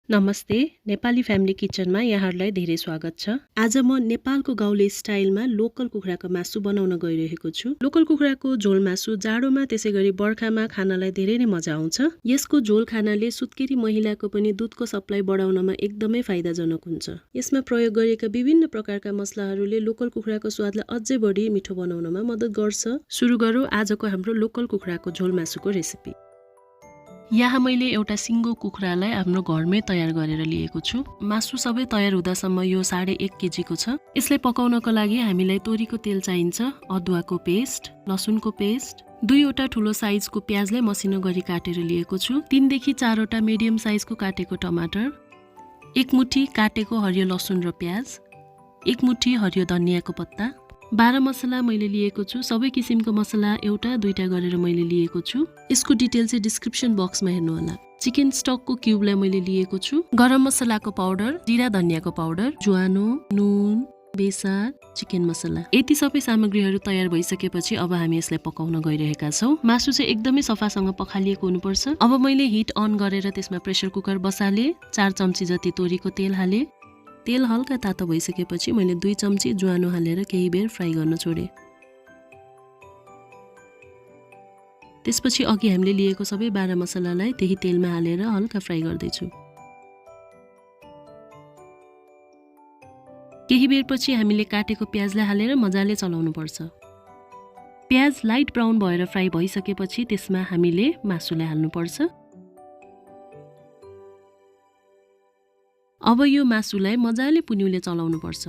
नमस्ते, नेपाली फ्यामिली किचनमा यहाँहरूलाई धेरै स्वागत छ। आज म नेपालको गाउँले स्टाइलमा लोकल कुखुराको मासु बनाउन गइरहेको छु। लोकल कुखुराको झोल मासु जाडोमा त्यसैगरी बर्खामा खानलाई धेरै नै मजा आउँछ। यसको झोल खानाले सुत्केरी महिलाको पनि दूधको सप्लाई बढाउनमा एकदमै फाइदाजनक हुन्छ। यसमा प्रयोग गरिएका विभिन्न प्रकारका मसलाहरूले लोकल कुखुराको स्वादलाई अझै बढी मिठो बनाउनमा मद्दत गर्छ। सुरु गरौँ आजको हाम्रो लोकल कुखुराको झोल मासुको रेसिपी। यहाँ मैले एउटा सिङ्गो कुखुरालाई हाम्रो घरमै तयार गरेर लिएको छु। मासु सबै तयार हुँदासम्म यो 1.5 केजीको छ। यसलाई पकाउनको लागि हामीलाई तोरीको तेल चाहिन्छ, अदुवाको पेस्ट, लसुनको पेस्ट, 2वटा ठुलो साइजको प्याजलाई मसिनो गरी काटेर लिएको छु, 3 देखि 4वटा मिडियम साइजको काटेको टमाटर, 1 मुठी काटेको हरियो लसुन र प्याज, 1 मुठी हरियो धनियाको पत्ता, 12 मसला मैले लिएको छु। सबै किसिमको मसला एउटा दुईटा गरेर मैले लिएको छु। यसको डिटेल चाहिँ डिस्क्रिप्सन बक्समा हेर्नु होला। चिकन स्टकको क्युबलाई मैले लिएको छु, गरम मसलाको पाउडर, जिरा धनियाको पाउडर, ज्वानो, नुन, बेसार, चिकन मसला। यति सबै सामग्रीहरू तयार भइसकेपछि अब हामी यसलाई पकाउन गइरहेका छौँ। मासु चाहिँ एकदमै सफासँग पखालिएको हुनुपर्छ। अब मैले हिट अन गरेर त्यसमा प्रेसर कुकर बसाले, 4 चम्ची जति तोरीको तेल हाले। तेल हल्का तातो भइसकेपछि मैले 2 चम्ची ज्वानो हालेर केही बेर फ्राई गर्न छोडे। त्यसपछि अघि हामीले लिएको सबै 12 मसलालाई त्यही तेलमा हालेर हल्का फ्राई गर्दैछु। केही बेरपछि हामीले काटेको प्याजलाई हालेर मजाले चलाउनु पर्छ। प्याज लाइट ब्राउन भएर फ्राई भइसकेपछि त्यसमा हामीले मासुलाई हाल्नुपर्छ। अब यो मासुलाई मजाले पुन्युले चलाउनु पर्छ।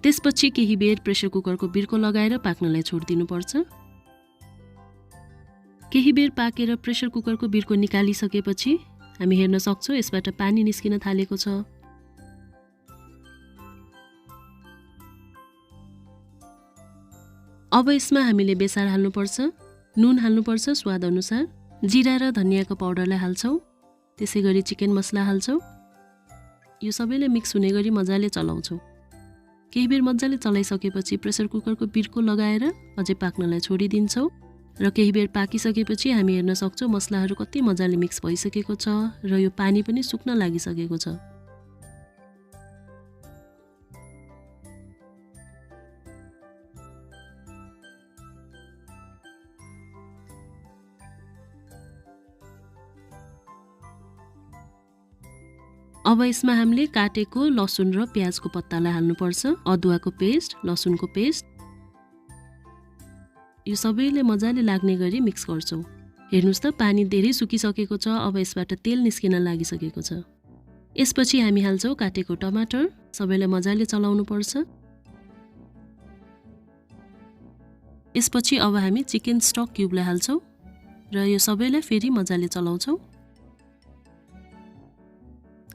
त्यसपछि केही बेर प्रेसर कुकरको बिर्को लगाएर पाक्नलाई छोडिदिनु पर्छ। केही बेर पाकेर प्रेसर कुकरको बिर्को निकालिसकेपछि हामी हेर्न सक्छौँ यसबाट पानी निस्किन थालेको छ। अब यसमा हामीले बेसार हाल्नुपर्छ, नुन हाल्नुपर्छ स्वाद अनुसार, जिरा र धनियाको पाउडरलाई हाल्छौँ, त्यसैगरी चिकन मसला हाल्छौँ। यो सबैले मिक्स हुने गरी मजाले चलाउँछौँ। केही बेर मजाले चलाइसकेपछि प्रेसर कुकरको बिर्को लगाएर अझै पाक्नलाई छोडिदिन्छौँ र केही बेर पाकिसकेपछि हामी हेर्न सक्छौँ मसलाहरू कति मजाले मिक्स भइसकेको छ र यो पानी पनि सुक्न लागिसकेको छ। अब यसमा हामीले काटेको लसुन र प्याजको पत्तालाई हाल्नुपर्छ, अदुवाको पेस्ट, लसुनको पेस्ट। यो सबैले मजाले लाग्ने गरी मिक्स गर्छौँ। हेर्नुस् त पानी धेरै सुकिसकेको छ। अब यसबाट तेल निस्किन लागिसकेको छ। यसपछि हामी हाल्छौँ काटेको टमाटर, सबैलाई मजाले चलाउनु पर्छ। यसपछि अब हामी चिकन स्टक क्युबलाई हाल्छौँ र यो सबैलाई फेरि मजाले चलाउँछौँ।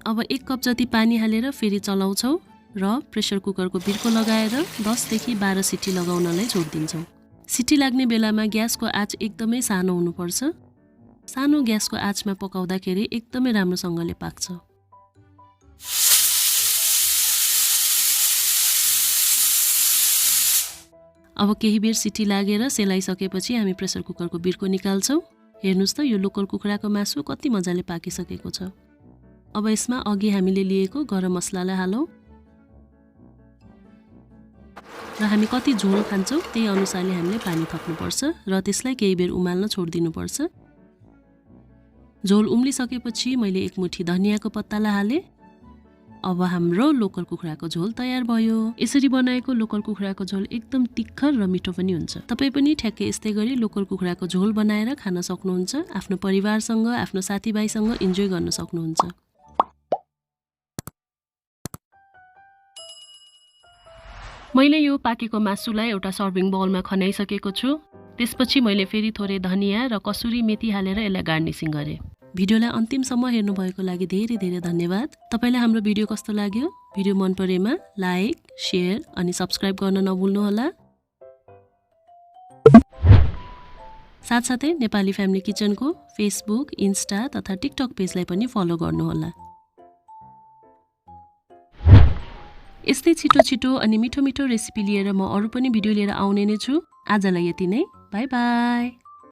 अब 1 कप जति पानी हालेर फेरि चलाउँछौँ र प्रेसर कुकरको बिर्को लगाएर 10 देखि 12 सिटी लगाउनलाई छोडिदिन्छौँ। सिटी लाग्ने बेलामा ग्यासको आँच एकदमै सानो हुनुपर्छ। सानो ग्यासको आँचमा पकाउँदाखेरि एकदमै राम्रोसँगले पाक्छ। अब केही बेर सिटी लागेर सेलाइसकेपछि हामी प्रेसर कुकरको बिर्को निकाल्छौँ। हेर्नुस् त यो लोकल कुखुराको मासु कति मजाले पाकिसकेको छ। अब यसमा अघि हामीले लिएको गरम मसलालाई हालौँ र हामी कति झोल खान्छौँ त्यही अनुसारले हामीले पानी थप्नुपर्छ र त्यसलाई केही बेर उमाल्न छोडिदिनुपर्छ। झोल उम्लिसकेपछि मैले 1 मुठी धनियाको पत्तालाई हालेँ। अब हाम्रो लोकल कुखुराको झोल तयार भयो। यसरी बनाएको लोकल कुखुराको झोल एकदम तिखर र मिठो पनि हुन्छ। तपाईँ पनि ठ्याक्कै यस्तै गरी लोकल कुखुराको झोल बनाएर खान सक्नुहुन्छ। आफ्नो परिवारसँग, आफ्नो साथीभाइसँग इन्जोय गर्न सक्नुहुन्छ। मैले यो पाकेको मासुलाई एउटा सर्भिङ बाउलमा खनाइसकेको छु। त्यसपछि मैले फेरि थोरै धनिया र कसुरी मेथी हालेर यसलाई गार्निसिङ गरेँ। भिडियोलाई अन्तिमसम्म हेर्नुभएको लागि धेरै धेरै धन्यवाद। तपाईलाई हाम्रो भिडियो कस्तो लाग्यो? भिडियो मन परेमा लाइक, शेयर अनि सब्स्क्राइब गर्न नभुल्नुहोला। साथसाथै नेपाली फ्यामिली किचनको फेसबुक, इन्स्टा तथा टिकटक पेजलाई पनि फलो गर्नुहोला। यस्तै छिटो छिटो अनि मिठो मिठो रेसिपी लिएर म अरू पनि भिडियो लिएर आउने नै छु। आजलाई यति नै। By by.